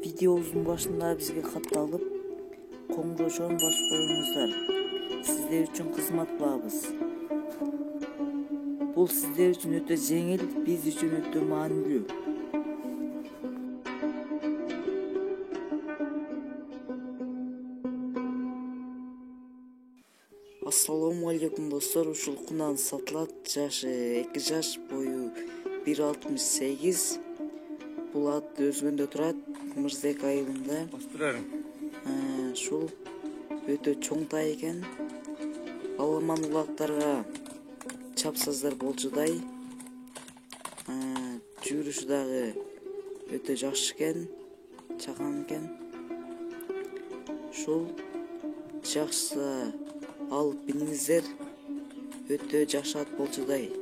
Videomuzun başında bizge kатталып, koңгошон бас коюңуздар. Sizler üçün kızmat bağız. Бұл sizler üçün öte жеңіл, biz üçün öte maanilүү. Assalamu alaikum dostlar. Ушул кунан сатылат. Жашы 2 жаш, бою 1.68. Бул ат өзгөндө турат. Мырзек айылында. Шул өтө чоң тай экен. Аламан улактарга чапсаздар болчудай. Жүрүшү дагы өтө жакшы экен, чакан экен. Шул жакшы алып биниңиздер, өтө жакшы ат болчудай.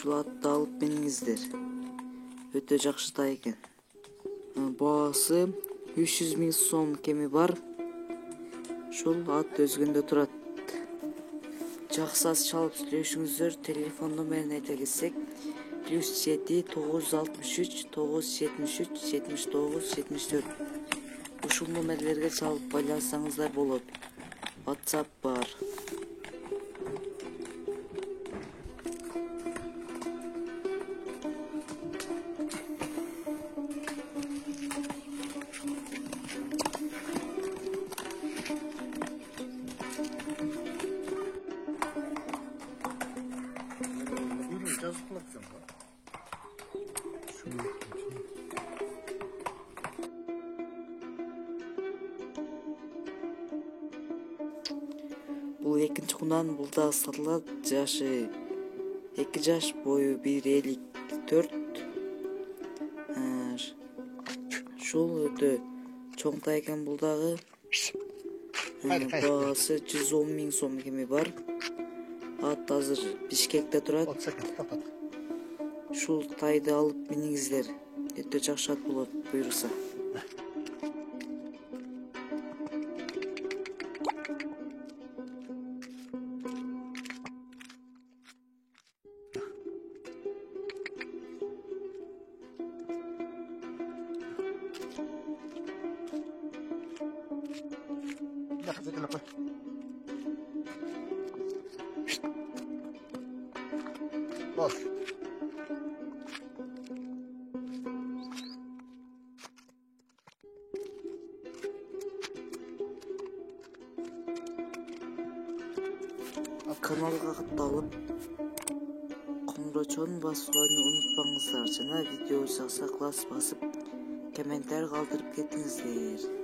Шул атты алып биниңиздер. Өтө жакшы тай экен. Баасы 300.000 сом кеми бар. Шул ат өзгөндө турат. Жакшы чалып сүйлөшүңүздөр. Телефон номерин айта кетсек, +7 963 973 79 74. Ушул номерлерге чалып байлансаңыздар болот. WhatsApp бар. Бул экинчи кунан, бул да сатылат. Жашы 2 жаш, бою 1.54. Шул өтө чоң тай экен бул дагы. Баасы 110.000 сом кеми бар. Ат азыр Бишкекте турат. Шул тайды алып биниңиздер. Өтө жакшы ат болот, буйруса. Bak. Каналга катталып, коңгочон басууну унутпаңыздар. Жана видео жакса класс басып, комментарий калтырып кетиңиздер.